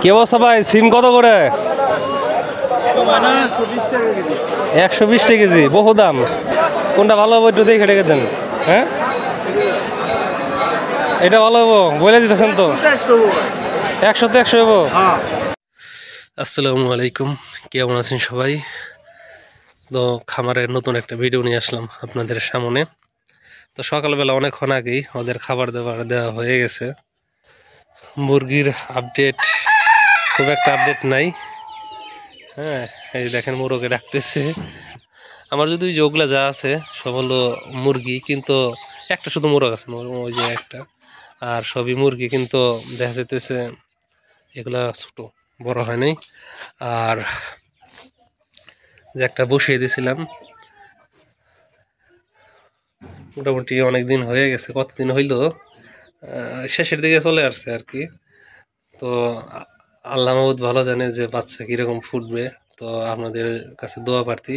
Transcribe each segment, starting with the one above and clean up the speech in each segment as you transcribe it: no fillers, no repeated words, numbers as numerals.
কি অবস্থা ভাই? সিম কত করে? 120 টাকা কেজি। বহু দাম। কোনটা ভালো হবে একটু দেখে রেখে দেন। হ্যাঁ, এটা ভালো হবো বলে দিতেছেন তো। 100 হবো। আসসালামু আলাইকুম, কেমন আছেন সবাই? তো খামারের নতুন একটা ভিডিও নিয়ে আসলাম আপনাদের সামনে। তো সকালবেলা অনেকক্ষণ আগেই ওদের খাবার দাবার দেওয়া হয়ে গেছে। মুরগির আপডেট খুব একটা আপডেট নাই। হ্যাঁ, এই দেখেন মুরগে ডাকতেছে। আমার যদি ওগুলা যা আছে সব হলো মুরগি, কিন্তু একটা শুধু মোরগ আছে, ওই যে একটা, আর সবই মুরগি। কিন্তু দেখা যাইতেছে এগুলা ছোট, বড় হয় নাই। আর যে একটা বসিয়ে দিয়েছিলাম মোটামুটি অনেক দিন হয়ে গেছে, কতদিন হইলো, শেষের দিকে চলে আসছে আর কি। তো আল্লাহ মাহমুদ ভালো জানে যে বাচ্চা কিরকম ফুটবে। তো আপনাদের কাছে দোয়া প্রার্থী।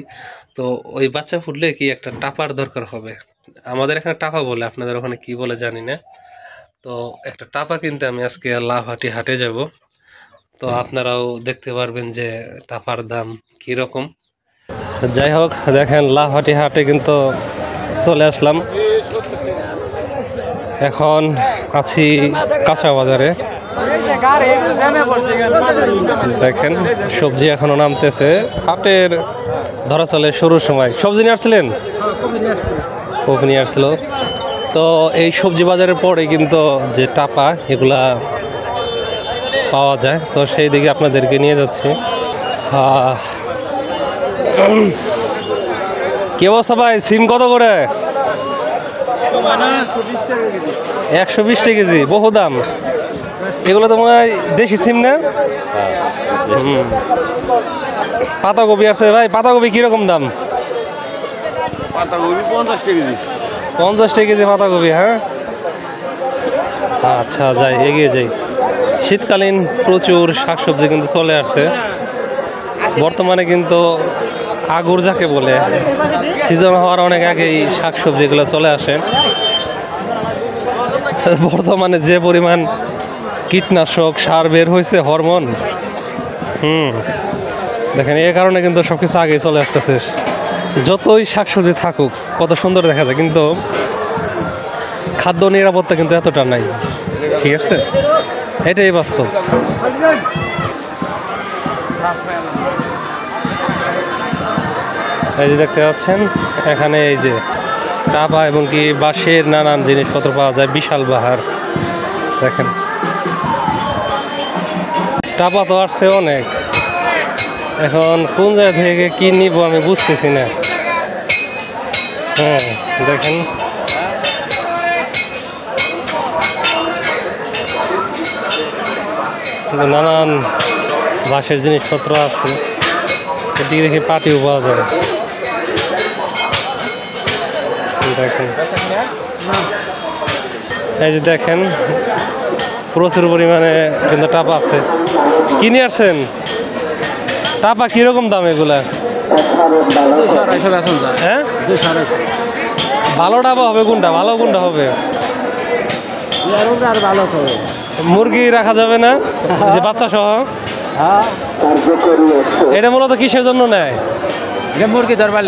তো ওই বাচ্চা ফুটলে কি একটা টাপার দরকার হবে। আমাদের এখানে টাপা বলে, আপনাদের ওখানে কি বলে জানি না। তো একটা টাপা কিনতে আমি আজকে লাহাটি হাটে যাব। তো আপনারাও দেখতে পারবেন যে টাপার দাম কিরকম। যাই হোক, দেখেন লাহাটি হাটে কিন্তু চলে আসলাম। এখন আছি কাঁচা বাজারে। দেখেন সবজি এখনো নামতেছে। হাটের ধরা চলে শুরুর সময়। সবজি নিয়ে আসছিলেন? কপি নিয়ে আসছিল। তো এই সবজি বাজারের পরে কিন্তু যে টাপা এগুলা পাওয়া যায়, তো সেই দিকে আপনাদেরকে নিয়ে যাচ্ছি। কি অবস্থা ভাই? সিম কত করে? 120 টাকা কেজি। বহু দাম। এগুলো তো মনে হয় দেশি সিম না? পাতাকপি আছে ভাই, পাতাকপি কিরকম দাম? 50 টাকা কেজি পাতাকপি। হ্যাঁ, আচ্ছা, যাই এগিয়ে যাই। শীতকালীন প্রচুর শাকসবজি কিন্তু চলে আসছে বর্তমানে। কিন্তু আগুর যাকে বলে, সিজন হওয়ার অনেক আগেই শাকসবজিগুলো চলে আসে। বর্তমানে যে পরিমাণ কীটনাশক সার বের হয়েছে, হরমোন, দেখেন এ কারণে কিন্তু সবকিছু আগেই চলে আসতেছে। যতই শাকসবজি থাকুক কত সুন্দর দেখা যায়, কিন্তু খাদ্য নিরাপত্তা কিন্তু এতটা নাই। ঠিক আছে, এটাই বাস্তব। এই যে দেখতে পাচ্ছেন এখানে এই যে টাপা এবং কি বাঁশের নানান জিনিসপত্র পাওয়া যায়। বিশাল বাহার। দেখেন টাপা তো আসছে অনেক। এখন কোন জায়গা থেকে কি নিব আমি বুঝতেছি না। হ্যাঁ, দেখেন নানান বাঁশের জিনিসপত্র আছে। এদিকে দেখি পাটিও পাওয়া যায়। দেখেন এই যে দেখেন প্রচুর পরিমাণে কিন্তু টাপা আছে। কিনে আসছেন? টাপা কিরকম দাম এগুলা? হ্যাঁ, ভালো টাপা হবে কোনটা? ভালো কোনটা হবে? মুরগি রাখা যাবে না যে বাচ্চা সহ? এটা মূলত কিসের জন্য নেয়? মুরগি ধরবার।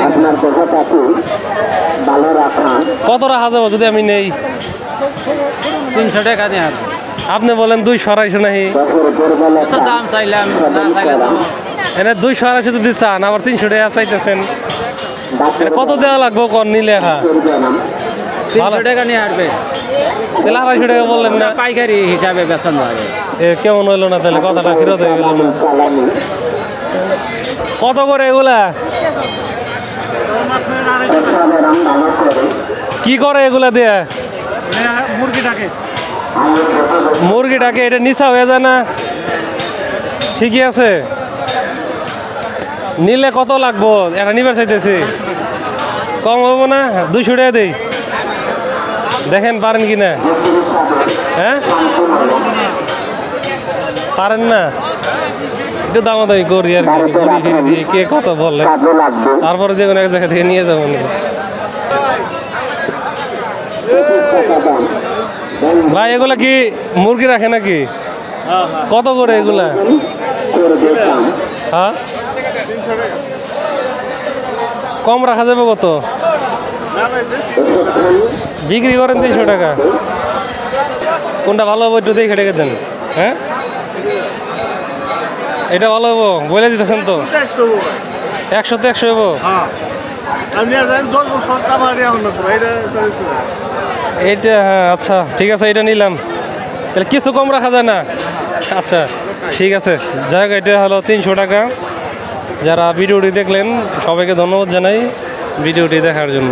কত রাখা যাবো যদি আমি নেই? 300 টাকা নিয়ে। আপনি বলেন 200-250 নাকি? দাম চাইলাম, এনে 280 যদি চান, আবার 300 টাকা চাইতেছেন। কত দেওয়া লাগবো কর নিলে? 300 টাকা নিয়ে আসবে। তাহলে 250 টাকা বললেন না? পাইকারি হিসাবে বেতন লাগে। কেমন হইলো না তাহলে? কথাটা ফেরত হয়ে গেল না। কত করে এগুলা? কি করে এগুলা দিয়ে? মুরগিটাকে এটা নিচা হয়ে যায় না? ঠিকই আছে। নিলে কত লাগবো? এটা নিবার চাইতেছি। কম হবো না? 200 টাকা দেই। দেখেন পারেন কিনা। হ্যাঁ, পারেন না? একটু দামাদামি করি আর কি, কে কত বলে, তারপরে যে কোনো এক জায়গা থেকে নিয়ে যাবো। ভাই এগুলা কি মুরগি রাখে নাকি? কত করে এগুলা? হ্যাঁ, কম রাখা যাবে কত? বিক্রি করেন 300 টাকা। কোনটা ভালো হবো একটু দেখে রেখে দেন। হ্যাঁ, এটা ভালো হবো বলে দিতেছেন তো। 100 100 হবো। এইটা হ্যাঁ, আচ্ছা ঠিক আছে, এটা নিলাম। তাহলে কিছু কম রাখা যায় না? আচ্ছা ঠিক আছে, যাই হোক, এটা হলো 300 টাকা। যারা ভিডিওটি দেখলেন সবাইকে ধন্যবাদ জানাই ভিডিওটি দেখার জন্য।